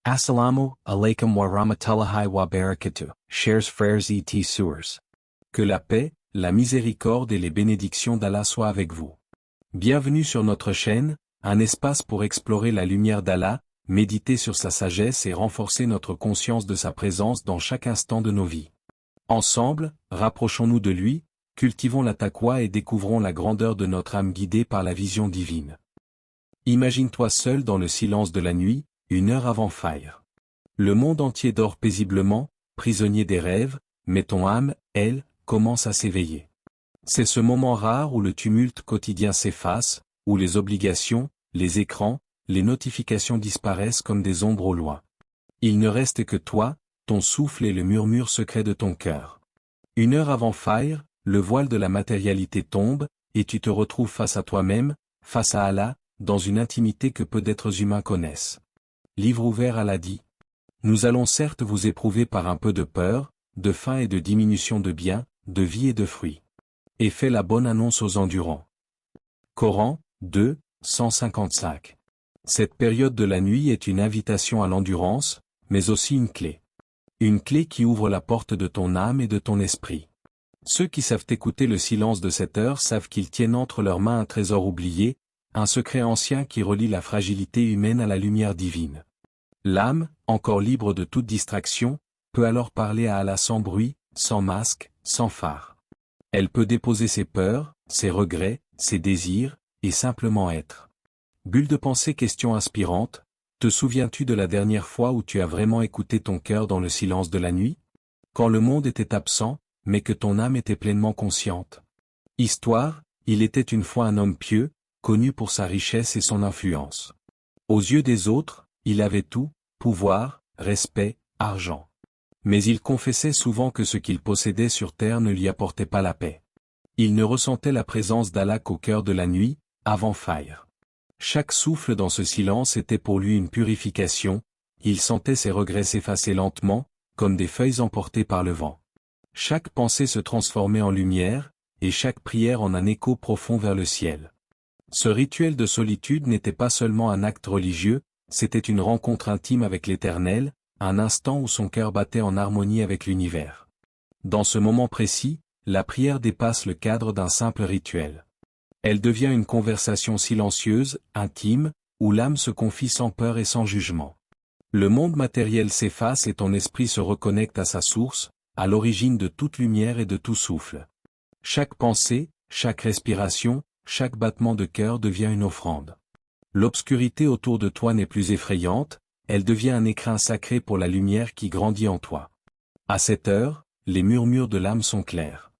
Assalamu alaikum wa rahmatullahi wa barakatuh, chers frères et sœurs. Que la paix, la miséricorde et les bénédictions d'Allah soient avec vous. Bienvenue sur notre chaîne, un espace pour explorer la lumière d'Allah, méditer sur sa sagesse et renforcer notre conscience de sa présence dans chaque instant de nos vies. Ensemble, rapprochons-nous de lui, cultivons la taqwa et découvrons la grandeur de notre âme guidée par la vision divine. Imagine-toi seul dans le silence de la nuit, 1 heure avant Fajr. Le monde entier dort paisiblement, prisonnier des rêves, mais ton âme, elle, commence à s'éveiller. C'est ce moment rare où le tumulte quotidien s'efface, où les obligations, les écrans, les notifications disparaissent comme des ombres au loin. Il ne reste que toi, ton souffle et le murmure secret de ton cœur. 1 heure avant Fajr, le voile de la matérialité tombe, et tu te retrouves face à toi-même, face à Allah, dans une intimité que peu d'êtres humains connaissent. Livre ouvert, Allah dit. Nous allons certes vous éprouver par un peu de peur, de faim et de diminution de biens, de vie et de fruits. Et fais la bonne annonce aux endurants. Coran, 2, 155. Cette période de la nuit est une invitation à l'endurance, mais aussi une clé. Une clé qui ouvre la porte de ton âme et de ton esprit. Ceux qui savent écouter le silence de cette heure savent qu'ils tiennent entre leurs mains un trésor oublié, un secret ancien qui relie la fragilité humaine à la lumière divine. L'âme, encore libre de toute distraction, peut alors parler à Allah sans bruit, sans masque, sans phare. Elle peut déposer ses peurs, ses regrets, ses désirs, et simplement être. Bulle de pensée, question inspirante, te souviens-tu de la dernière fois où tu as vraiment écouté ton cœur dans le silence de la nuit? Quand le monde était absent, mais que ton âme était pleinement consciente. Histoire, il était une fois un homme pieux, connu pour sa richesse et son influence. Aux yeux des autres, il avait tout, pouvoir, respect, argent. Mais il confessait souvent que ce qu'il possédait sur terre ne lui apportait pas la paix. Il ne ressentait la présence d'Allah qu'au cœur de la nuit, avant Fajr. Chaque souffle dans ce silence était pour lui une purification, il sentait ses regrets s'effacer lentement, comme des feuilles emportées par le vent. Chaque pensée se transformait en lumière, et chaque prière en un écho profond vers le ciel. Ce rituel de solitude n'était pas seulement un acte religieux, c'était une rencontre intime avec l'Éternel, un instant où son cœur battait en harmonie avec l'univers. Dans ce moment précis, la prière dépasse le cadre d'un simple rituel. Elle devient une conversation silencieuse, intime, où l'âme se confie sans peur et sans jugement. Le monde matériel s'efface et ton esprit se reconnecte à sa source, à l'origine de toute lumière et de tout souffle. Chaque pensée, chaque respiration, chaque battement de cœur devient une offrande. L'obscurité autour de toi n'est plus effrayante, elle devient un écrin sacré pour la lumière qui grandit en toi. À cette heure, les murmures de l'âme sont clairs.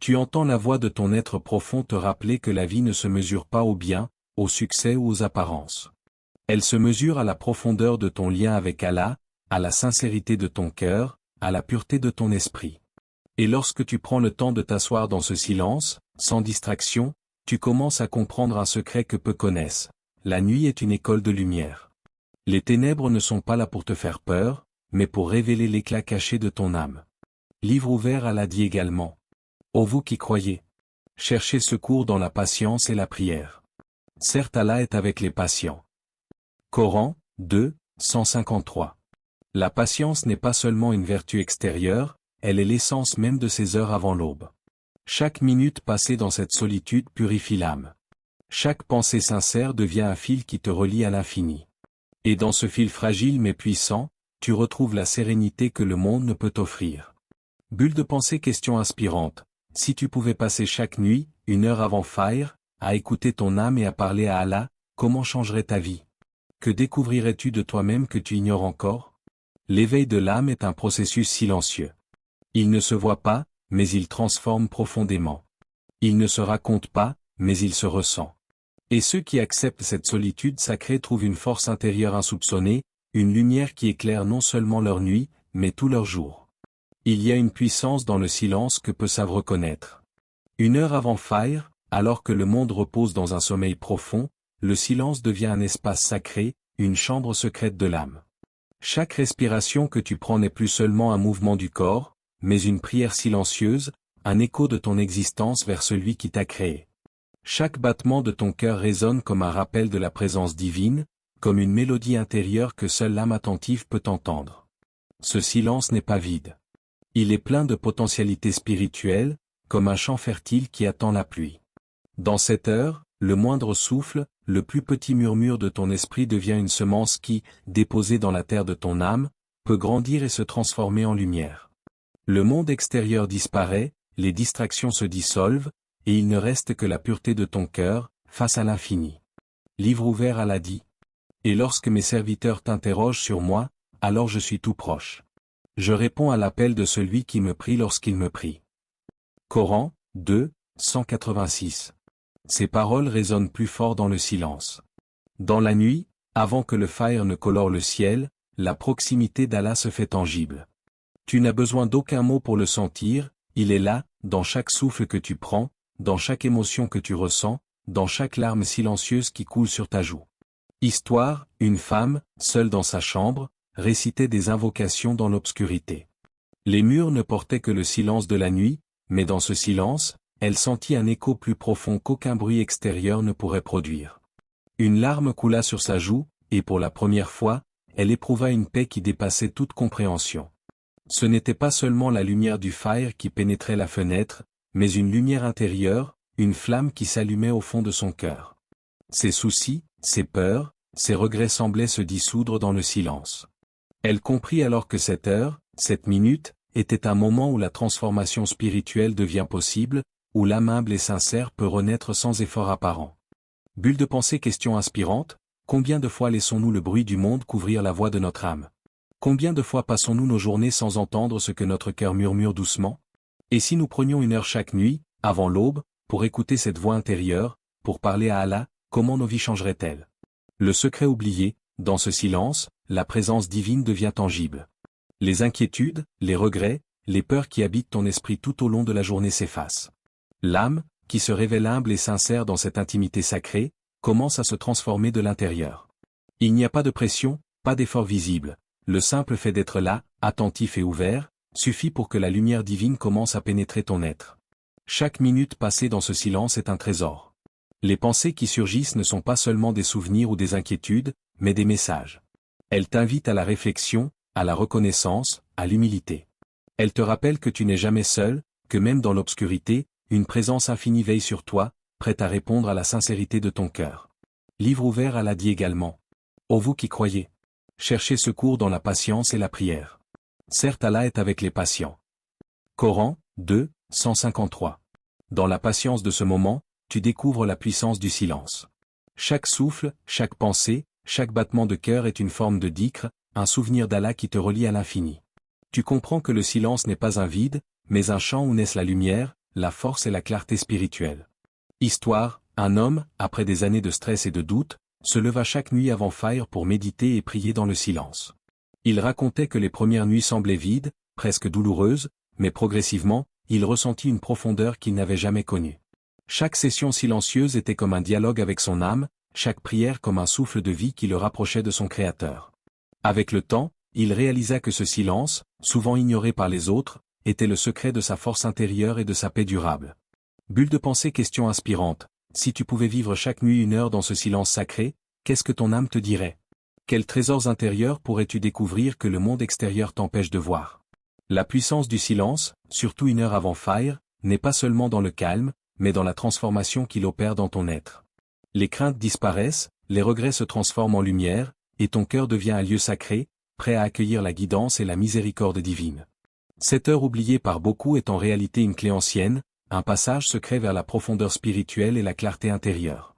Tu entends la voix de ton être profond te rappeler que la vie ne se mesure pas au bien, au succès ou aux apparences. Elle se mesure à la profondeur de ton lien avec Allah, à la sincérité de ton cœur, à la pureté de ton esprit. Et lorsque tu prends le temps de t'asseoir dans ce silence, sans distraction, tu commences à comprendre un secret que peu connaissent. La nuit est une école de lumière. Les ténèbres ne sont pas là pour te faire peur, mais pour révéler l'éclat caché de ton âme. Livre ouvert, Allah dit également. Ô vous qui croyez, cherchez secours dans la patience et la prière. Certes, Allah est avec les patients. Coran, 2, 153. La patience n'est pas seulement une vertu extérieure, elle est l'essence même de ces heures avant l'aube. Chaque minute passée dans cette solitude purifie l'âme. Chaque pensée sincère devient un fil qui te relie à l'infini. Et dans ce fil fragile mais puissant, tu retrouves la sérénité que le monde ne peut t'offrir. Bulle de pensée, question inspirante. Si tu pouvais passer chaque nuit, 1 heure avant Fajr, à écouter ton âme et à parler à Allah, comment changerait ta vie? Que découvrirais-tu de toi-même que tu ignores encore? L'éveil de l'âme est un processus silencieux. Il ne se voit pas, mais il transforme profondément. Il ne se raconte pas, mais il se ressent. Et ceux qui acceptent cette solitude sacrée trouvent une force intérieure insoupçonnée, une lumière qui éclaire non seulement leur nuit, mais tout leur jour. Il y a une puissance dans le silence que peu savent reconnaître. 1 heure avant Fajr, alors que le monde repose dans un sommeil profond, le silence devient un espace sacré, une chambre secrète de l'âme. Chaque respiration que tu prends n'est plus seulement un mouvement du corps, mais une prière silencieuse, un écho de ton existence vers celui qui t'a créé. Chaque battement de ton cœur résonne comme un rappel de la présence divine, comme une mélodie intérieure que seule l'âme attentive peut entendre. Ce silence n'est pas vide. Il est plein de potentialités spirituelles, comme un champ fertile qui attend la pluie. Dans cette heure, le moindre souffle, le plus petit murmure de ton esprit devient une semence qui, déposée dans la terre de ton âme, peut grandir et se transformer en lumière. Le monde extérieur disparaît, les distractions se dissolvent, et il ne reste que la pureté de ton cœur, face à l'infini. Livre ouvert à l'Adi. Et lorsque mes serviteurs t'interrogent sur moi, alors je suis tout proche. Je réponds à l'appel de celui qui me prie lorsqu'il me prie. Coran, 2, 186. Ces paroles résonnent plus fort dans le silence. Dans la nuit, avant que le fajr ne colore le ciel, la proximité d'Allah se fait tangible. Tu n'as besoin d'aucun mot pour le sentir, il est là, dans chaque souffle que tu prends, dans chaque émotion que tu ressens, dans chaque larme silencieuse qui coule sur ta joue. Histoire, une femme, seule dans sa chambre, récitait des invocations dans l'obscurité. Les murs ne portaient que le silence de la nuit, mais dans ce silence, elle sentit un écho plus profond qu'aucun bruit extérieur ne pourrait produire. Une larme coula sur sa joue, et pour la première fois, elle éprouva une paix qui dépassait toute compréhension. Ce n'était pas seulement la lumière du fajr qui pénétrait la fenêtre, mais une lumière intérieure, une flamme qui s'allumait au fond de son cœur. Ses soucis, ses peurs, ses regrets semblaient se dissoudre dans le silence. Elle comprit alors que cette heure, cette minute, était un moment où la transformation spirituelle devient possible, où l'âme humble et sincère peut renaître sans effort apparent. Bulle de pensée. Question inspirante, combien de fois laissons-nous le bruit du monde couvrir la voix de notre âme? Combien de fois passons-nous nos journées sans entendre ce que notre cœur murmure doucement? Et si nous prenions une heure chaque nuit, avant l'aube, pour écouter cette voix intérieure, pour parler à Allah, comment nos vies changeraient-elles? Le secret oublié, dans ce silence, la présence divine devient tangible. Les inquiétudes, les regrets, les peurs qui habitent ton esprit tout au long de la journée s'effacent. L'âme, qui se révèle humble et sincère dans cette intimité sacrée, commence à se transformer de l'intérieur. Il n'y a pas de pression, pas d'effort visible. Le simple fait d'être là, attentif et ouvert, suffit pour que la lumière divine commence à pénétrer ton être. Chaque minute passée dans ce silence est un trésor. Les pensées qui surgissent ne sont pas seulement des souvenirs ou des inquiétudes, mais des messages. Elles t'invitent à la réflexion, à la reconnaissance, à l'humilité. Elles te rappellent que tu n'es jamais seul, que même dans l'obscurité, une présence infinie veille sur toi, prête à répondre à la sincérité de ton cœur. Livre ouvert à l'Adi également. Ô vous qui croyez, cherchez secours dans la patience et la prière. Certes Allah est avec les patients. Coran, 2, 153. Dans la patience de ce moment, tu découvres la puissance du silence. Chaque souffle, chaque pensée, chaque battement de cœur est une forme de dhikr, un souvenir d'Allah qui te relie à l'infini. Tu comprends que le silence n'est pas un vide, mais un champ où naissent la lumière, la force et la clarté spirituelle. Histoire, un homme, après des années de stress et de doute, se leva chaque nuit avant fajr pour méditer et prier dans le silence. Il racontait que les premières nuits semblaient vides, presque douloureuses, mais progressivement, il ressentit une profondeur qu'il n'avait jamais connue. Chaque session silencieuse était comme un dialogue avec son âme, chaque prière comme un souffle de vie qui le rapprochait de son Créateur. Avec le temps, il réalisa que ce silence, souvent ignoré par les autres, était le secret de sa force intérieure et de sa paix durable. Bulle de pensée. Question inspirante, si tu pouvais vivre chaque nuit une heure dans ce silence sacré, qu'est-ce que ton âme te dirait? Quels trésors intérieurs pourrais-tu découvrir que le monde extérieur t'empêche de voir? La puissance du silence, surtout une heure avant fajr, n'est pas seulement dans le calme, mais dans la transformation qu'il opère dans ton être. Les craintes disparaissent, les regrets se transforment en lumière, et ton cœur devient un lieu sacré, prêt à accueillir la guidance et la miséricorde divine. Cette heure oubliée par beaucoup est en réalité une clé ancienne, un passage secret vers la profondeur spirituelle et la clarté intérieure.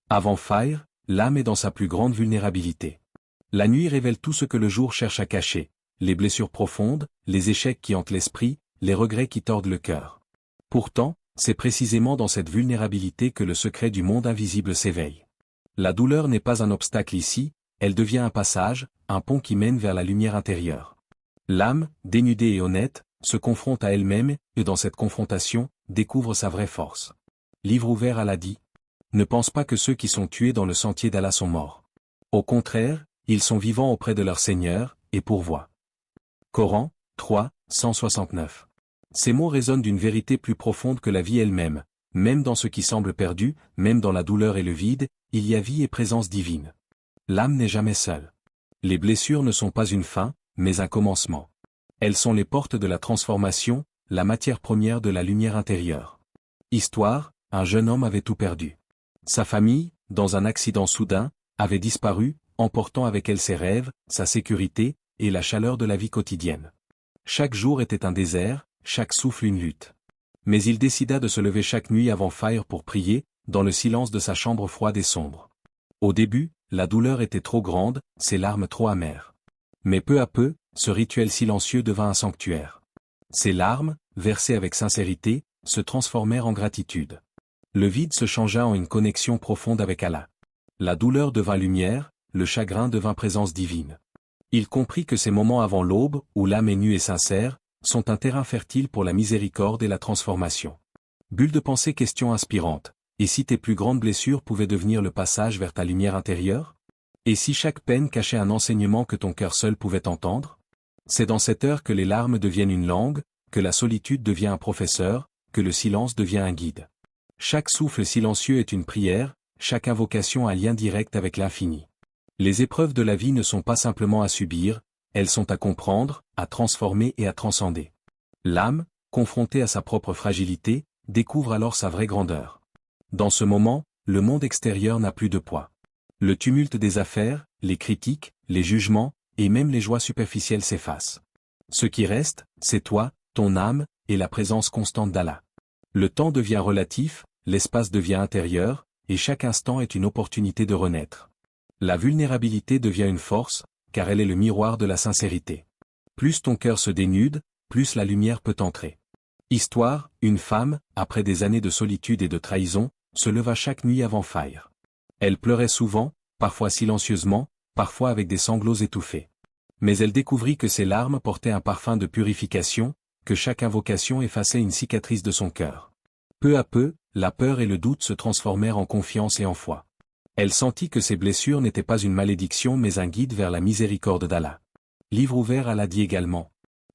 Avant fajr, l'âme est dans sa plus grande vulnérabilité. La nuit révèle tout ce que le jour cherche à cacher, les blessures profondes, les échecs qui hantent l'esprit, les regrets qui tordent le cœur. Pourtant, c'est précisément dans cette vulnérabilité que le secret du monde invisible s'éveille. La douleur n'est pas un obstacle ici, elle devient un passage, un pont qui mène vers la lumière intérieure. L'âme, dénudée et honnête, se confronte à elle-même, et dans cette confrontation, découvre sa vraie force. Livre ouvert à l'Adi. Ne pense pas que ceux qui sont tués dans le sentier d'Allah sont morts. Au contraire, ils sont vivants auprès de leur Seigneur, et pourvoient. Coran, 3, 169. Ces mots résonnent d'une vérité plus profonde que la vie elle-même. Même dans ce qui semble perdu, même dans la douleur et le vide, il y a vie et présence divine. L'âme n'est jamais seule. Les blessures ne sont pas une fin, mais un commencement. Elles sont les portes de la transformation, la matière première de la lumière intérieure. Histoire, un jeune homme avait tout perdu. Sa famille, dans un accident soudain, avait disparu, emportant avec elle ses rêves, sa sécurité, et la chaleur de la vie quotidienne. Chaque jour était un désert, chaque souffle une lutte. Mais il décida de se lever chaque nuit avant Fire pour prier, dans le silence de sa chambre froide et sombre. Au début, la douleur était trop grande, ses larmes trop amères. Mais peu à peu, ce rituel silencieux devint un sanctuaire. Ses larmes, versées avec sincérité, se transformèrent en gratitude. Le vide se changea en une connexion profonde avec Allah. La douleur devint lumière, le chagrin devint présence divine. Il comprit que ces moments avant l'aube, où l'âme est nue et sincère, sont un terrain fertile pour la miséricorde et la transformation. Bulle de pensée, question inspirante. Et si tes plus grandes blessures pouvaient devenir le passage vers ta lumière intérieure? Et si chaque peine cachait un enseignement que ton cœur seul pouvait entendre? C'est dans cette heure que les larmes deviennent une langue, que la solitude devient un professeur, que le silence devient un guide. Chaque souffle silencieux est une prière, chaque invocation un lien direct avec l'infini. Les épreuves de la vie ne sont pas simplement à subir, elles sont à comprendre, à transformer et à transcender. L'âme, confrontée à sa propre fragilité, découvre alors sa vraie grandeur. Dans ce moment, le monde extérieur n'a plus de poids. Le tumulte des affaires, les critiques, les jugements, et même les joies superficielles s'effacent. Ce qui reste, c'est toi, ton âme, et la présence constante d'Allah. Le temps devient relatif, l'espace devient intérieur, et chaque instant est une opportunité de renaître. La vulnérabilité devient une force, car elle est le miroir de la sincérité. Plus ton cœur se dénude, plus la lumière peut entrer. Histoire, une femme, après des années de solitude et de trahison, se leva chaque nuit avant Fire. Elle pleurait souvent, parfois silencieusement, parfois avec des sanglots étouffés. Mais elle découvrit que ses larmes portaient un parfum de purification, que chaque invocation effaçait une cicatrice de son cœur. Peu à peu, la peur et le doute se transformèrent en confiance et en foi. Elle sentit que ses blessures n'étaient pas une malédiction mais un guide vers la miséricorde d'Allah. Livre ouvert, Allah dit également.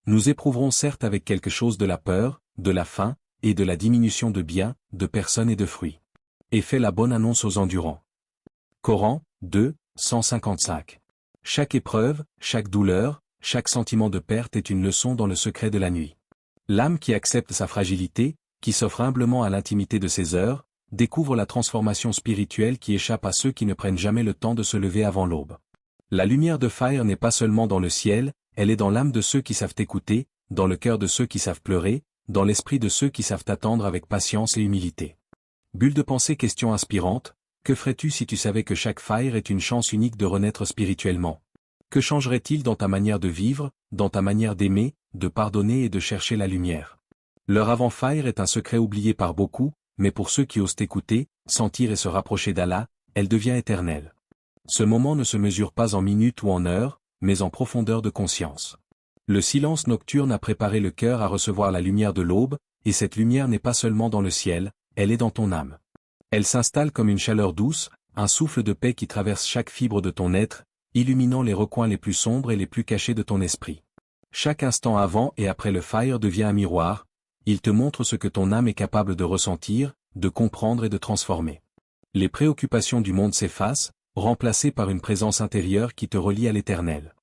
Nous éprouverons certes avec quelque chose de la peur, de la faim, et de la diminution de biens, de personnes et de fruits. Et fait la bonne annonce aux endurants. Coran, 2, 155. Chaque épreuve, chaque douleur, chaque sentiment de perte est une leçon dans le secret de la nuit. L'âme qui accepte sa fragilité, qui s'offre humblement à l'intimité de ses heures, découvre la transformation spirituelle qui échappe à ceux qui ne prennent jamais le temps de se lever avant l'aube. La lumière de Fire n'est pas seulement dans le ciel, elle est dans l'âme de ceux qui savent écouter, dans le cœur de ceux qui savent pleurer, dans l'esprit de ceux qui savent attendre avec patience et humilité. Bulle de pensée, question inspirante, que ferais-tu si tu savais que chaque Fire est une chance unique de renaître spirituellement? Que changerait-il dans ta manière de vivre, dans ta manière d'aimer, de pardonner et de chercher la lumière? L'heure avant Fire est un secret oublié par beaucoup, mais pour ceux qui osent écouter, sentir et se rapprocher d'Allah, elle devient éternelle. Ce moment ne se mesure pas en minutes ou en heures, mais en profondeur de conscience. Le silence nocturne a préparé le cœur à recevoir la lumière de l'aube, et cette lumière n'est pas seulement dans le ciel, elle est dans ton âme. Elle s'installe comme une chaleur douce, un souffle de paix qui traverse chaque fibre de ton être, illuminant les recoins les plus sombres et les plus cachés de ton esprit. Chaque instant avant et après le Fire devient un miroir, il te montre ce que ton âme est capable de ressentir, de comprendre et de transformer. Les préoccupations du monde s'effacent, remplacées par une présence intérieure qui te relie à l'Éternel.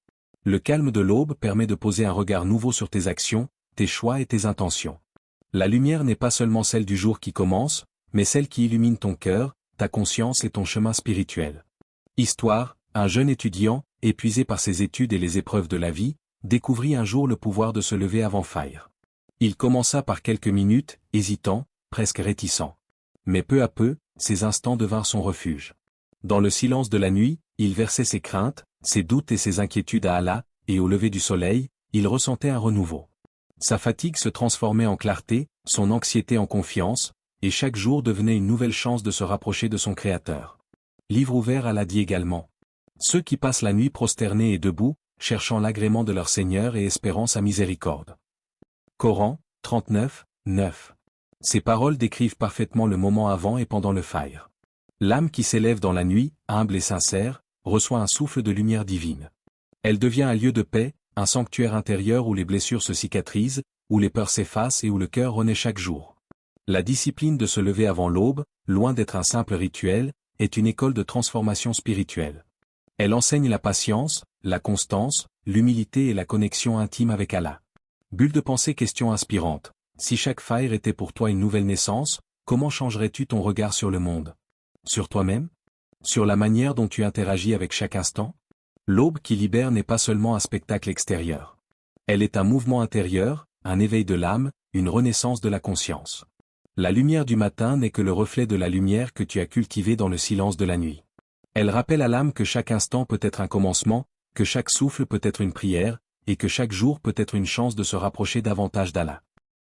Le calme de l'aube permet de poser un regard nouveau sur tes actions, tes choix et tes intentions. La lumière n'est pas seulement celle du jour qui commence, mais celle qui illumine ton cœur, ta conscience et ton chemin spirituel. Histoire, un jeune étudiant, épuisé par ses études et les épreuves de la vie, découvrit un jour le pouvoir de se lever avant Fire. Il commença par quelques minutes, hésitant, presque réticent. Mais peu à peu, ces instants devinrent son refuge. Dans le silence de la nuit, il versait ses craintes, ses doutes et ses inquiétudes à Allah, et au lever du soleil, il ressentait un renouveau. Sa fatigue se transformait en clarté, son anxiété en confiance, et chaque jour devenait une nouvelle chance de se rapprocher de son Créateur. Livre ouvert, Allah dit également. Ceux qui passent la nuit prosternés et debout, cherchant l'agrément de leur Seigneur et espérant sa miséricorde. Coran, 39, 9. Ces paroles décrivent parfaitement le moment avant et pendant le Fire. L'âme qui s'élève dans la nuit, humble et sincère, reçoit un souffle de lumière divine. Elle devient un lieu de paix, un sanctuaire intérieur où les blessures se cicatrisent, où les peurs s'effacent et où le cœur renaît chaque jour. La discipline de se lever avant l'aube, loin d'être un simple rituel, est une école de transformation spirituelle. Elle enseigne la patience, la constance, l'humilité et la connexion intime avec Allah. Bulle de pensée. Question inspirante. Si chaque faille était pour toi une nouvelle naissance, comment changerais-tu ton regard sur le monde? Sur toi-même? Sur la manière dont tu interagis avec chaque instant? L'aube qui libère n'est pas seulement un spectacle extérieur. Elle est un mouvement intérieur, un éveil de l'âme, une renaissance de la conscience. La lumière du matin n'est que le reflet de la lumière que tu as cultivée dans le silence de la nuit. Elle rappelle à l'âme que chaque instant peut être un commencement, que chaque souffle peut être une prière, et que chaque jour peut être une chance de se rapprocher davantage d'Allah.